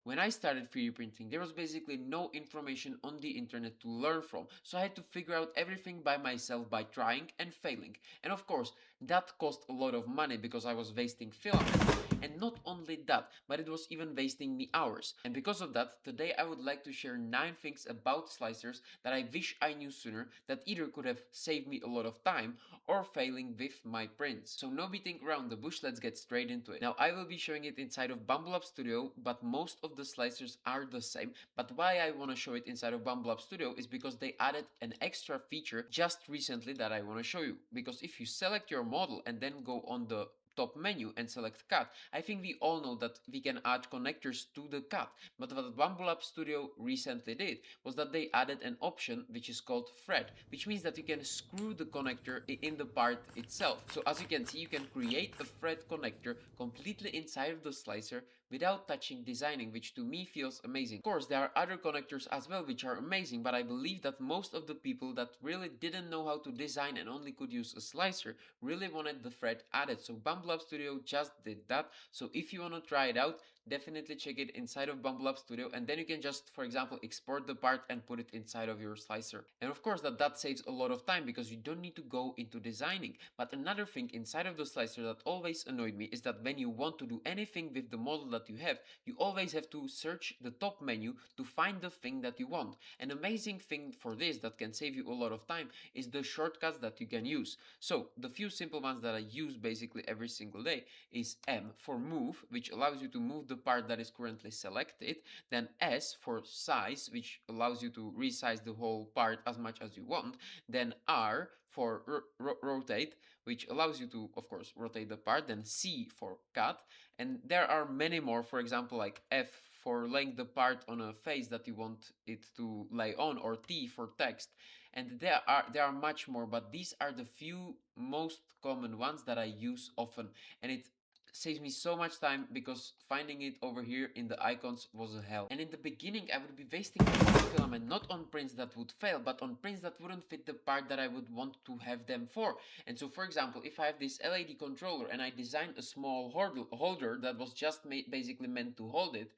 When I started 3D printing, there was basically no information on the internet to learn from, so I had to figure out everything by myself by trying and failing. And of course, that cost a lot of money because I was wasting filament. And not only that, but it was even wasting me hours. And because of that, today I would like to share 9 things about slicers that I wish I knew sooner that either could have saved me a lot of time or failing with my prints. So no beating around the bush, let's get straight into it. Now I will be showing it inside of Bambu Studio, but most of the slicers are the same. But why I want to show it inside of Bambu Studio is because they added an extra feature just recently that I want to show you. Because if you select your model and then go on the top menu and select cut, I think we all know that we can add connectors to the cut. But what Bambu Studio recently did was that they added an option which is called thread, which means that you can screw the connector in the part itself. So as you can see, you can create a thread connector completely inside of the slicer without touching designing, which to me feels amazing. Of course, there are other connectors as well which are amazing, but I believe that most of the people that really didn't know how to design and only could use a slicer really wanted the thread added. So Bambu Studio just did that. So if you want to try it out, definitely check it inside of Bambu Studio, and then you can just, for example, export the part and put it inside of your slicer. And of course that saves a lot of time because you don't need to go into designing. But another thing inside of the slicer that always annoyed me is that when you want to do anything with the model that you have, you always have to search the top menu to find the thing that you want. An amazing thing for this that can save you a lot of time is the shortcuts that you can use. So the few simple ones that I use basically every single day is M for move, which allows you to move the part that is currently selected, then S for size, which allows you to resize the whole part as much as you want, then R for rotate, which allows you to, of course, rotate the part, then C for cut, and there are many more, for example, like F for laying the part on a face that you want it to lay on, or T for text. And there are much more, but these are the few most common ones that I use often, and it saves me so much time because finding it over here in the icons was a hell. And in the beginning I would be wasting my filament not on prints that would fail, but on prints that wouldn't fit the part that I would want to have them for. And so for example, if I have this LED controller and I designed a small holder that was just basically meant to hold it,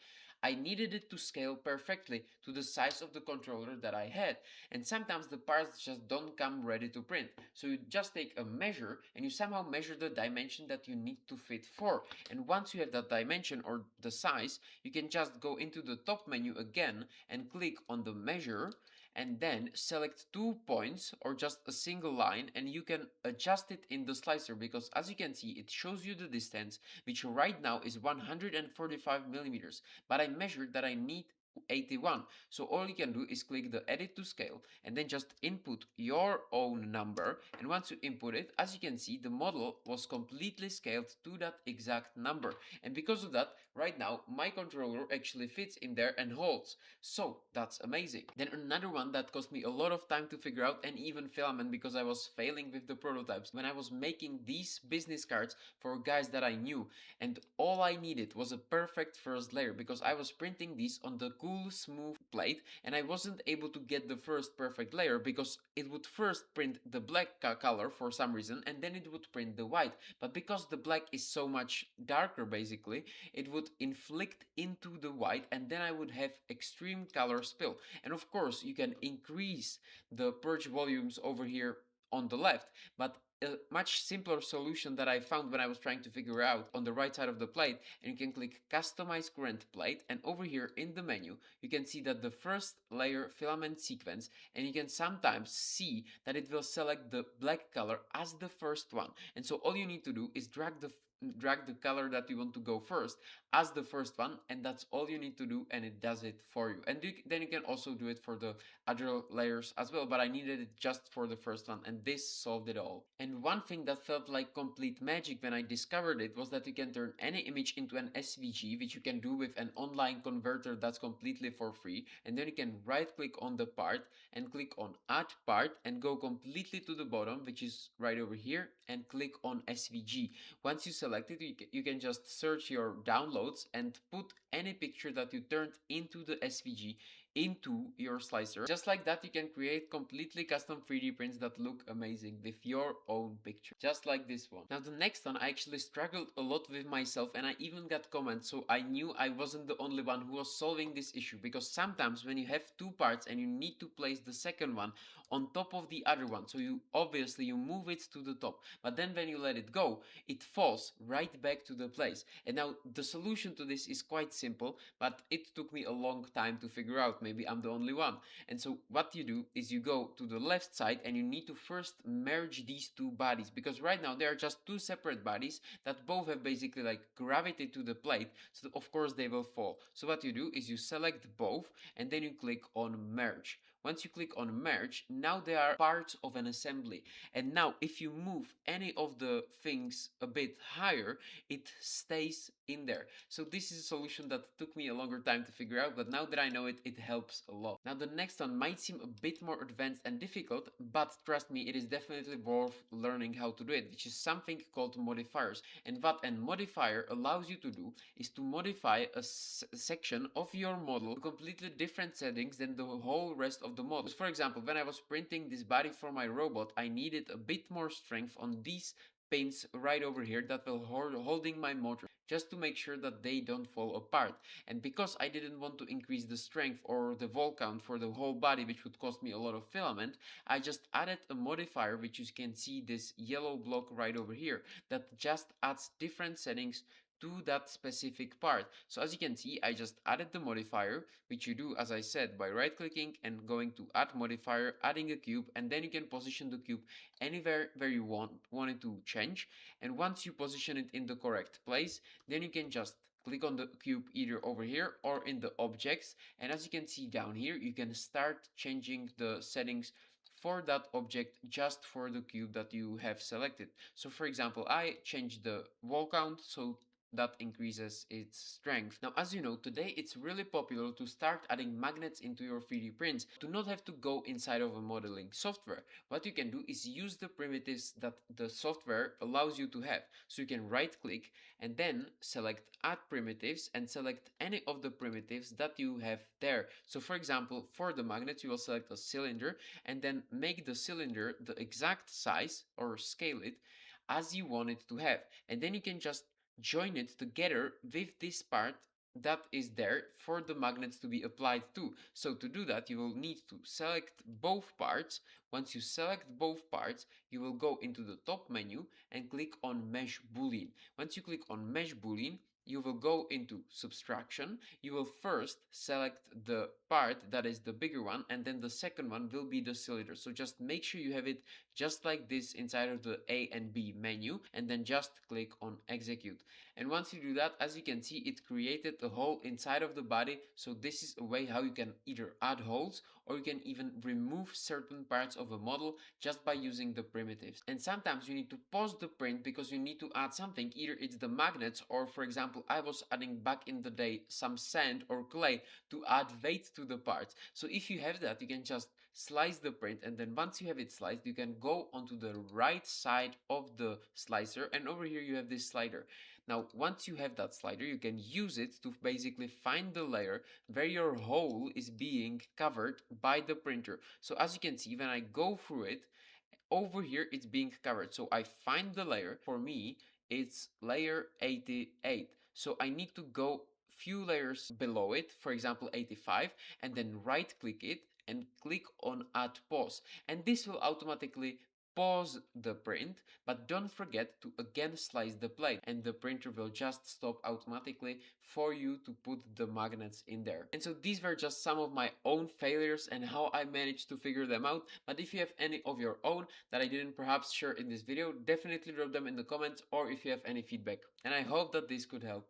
I needed it to scale perfectly to the size of the controller that I had. And sometimes the parts just don't come ready to print. So you just take a measure and you somehow measure the dimension that you need to fit for. And once you have that dimension or the size, you can just go into the top menu again and click on the measure and then select 2 points or just a single line, and you can adjust it in the slicer because as you can see it shows you the distance, which right now is 145 millimeters, but I measured that I need 81. So all you can do is click the edit to scale and then just input your own number, and once you input it, as you can see, the model was completely scaled to that exact number. And because of that, right now my controller actually fits in there and holds. So that's amazing. Then another one that cost me a lot of time to figure out, and even filament, because I was failing with the prototypes when I was making these business cards for guys that I knew, and all I needed was a perfect first layer because I was printing these on the cool smooth plate and I wasn't able to get the first perfect layer because it would first print the black color for some reason and then it would print the white. But because the black is so much darker basically, it would inflict into the white and then I would have extreme color spill. And of course you can increase the purge volumes over here on the left, but a much simpler solution that I found when I was trying to figure out on the right side of the plate, and you can click customize current plate, and over here in the menu you can see that the first layer filament sequence, and you can sometimes see that it will select the black color as the first one. And so all you need to do is drag the color that you want to go first as the first one, and that's all you need to do, and it does it for you. And then you can also do it for the other layers as well, but I needed it just for the first one, and this solved it all. And one thing that felt like complete magic when I discovered it was that you can turn any image into an SVG, which you can do with an online converter that's completely for free. And then you can right click on the part and click on add part and go completely to the bottom, which is right over here, and click on SVG. Once you select it, you can just search your downloads and put any picture that you turned into the SVG into your slicer. Just like that, you can create completely custom 3D prints that look amazing with your own picture, just like this one. Now the next one, I actually struggled a lot with myself, and I even got comments, so I knew I wasn't the only one who was solving this issue, because sometimes when you have two parts and you need to place the second one on top of the other one, so you obviously you move it to the top, but then when you let it go, it falls right back to the place. And now the solution to this is quite simple, but it took me a long time to figure out. Maybe I'm the only one. And so what you do is you go to the left side and you need to first merge these two bodies, because right now they are just two separate bodies that both have basically like gravity to the plate, so of course they will fall. So what you do is you select both and then you click on merge. Once you click on merge, now they are parts of an assembly. And now if you move any of the things a bit higher, it stays in there. So this is a solution that took me a longer time to figure out, but now that I know it, it helps a lot. Now the next one might seem a bit more advanced and difficult, but trust me, it is definitely worth learning how to do it, which is something called modifiers. And what a modifier allows you to do is to modify a section of your model to completely different settings than the whole rest of the model. For example, when I was printing this body for my robot, I needed a bit more strength on these pins right over here that will holding my motor, just to make sure that they don't fall apart. And because I didn't want to increase the strength or the vol count for the whole body, which would cost me a lot of filament, I just added a modifier, which you can see this yellow block right over here, that just adds different settings to that specific part. So as you can see, I just added the modifier, which you do, as I said, by right clicking and going to add modifier, adding a cube, and then you can position the cube anywhere where you want it to change. And once you position it in the correct place, then you can just click on the cube either over here or in the objects, and as you can see down here, you can start changing the settings for that object just for the cube that you have selected. So for example, I changed the wall count so that increases its strength. Now, as you know, today it's really popular to start adding magnets into your 3D prints to not have to go inside of a modeling software. What you can do is use the primitives that the software allows you to have. So you can right click and then select add primitives and select any of the primitives that you have there. So for example, for the magnets, you will select a cylinder and then make the cylinder the exact size or scale it as you want it to have. And then you can just join it together with this part that is there for the magnets to be applied to. So to do that, you will need to select both parts. Once you select both parts, you will go into the top menu and click on Mesh Boolean. Once you click on Mesh Boolean, you will go into subtraction. You will first select the part that is the bigger one, and then the second one will be the cylinder. So just make sure you have it just like this inside of the A and B menu, and then just click on execute. And once you do that, as you can see, it created a hole inside of the body. So this is a way how you can either add holes or you can even remove certain parts of a model just by using the primitives. And sometimes you need to pause the print because you need to add something. Either it's the magnets, or for example, I was adding back in the day some sand or clay to add weight to the parts. So if you have that, you can just slice the print, and then once you have it sliced, you can go onto the right side of the slicer, and over here you have this slider. Now, once you have that slider, you can use it to basically find the layer where your hole is being covered by the printer. So as you can see, when I go through it, over here it's being covered. So I find the layer. For me, it's layer 88. So I need to go few layers below it, for example 85, and then right click it and click on add pause, and this will automatically pause the print. But don't forget to again slice the plate, and the printer will just stop automatically for you to put the magnets in there. And so these were just some of my own failures and how I managed to figure them out. But if you have any of your own that I didn't perhaps share in this video, definitely drop them in the comments, or if you have any feedback. And I hope that this could help.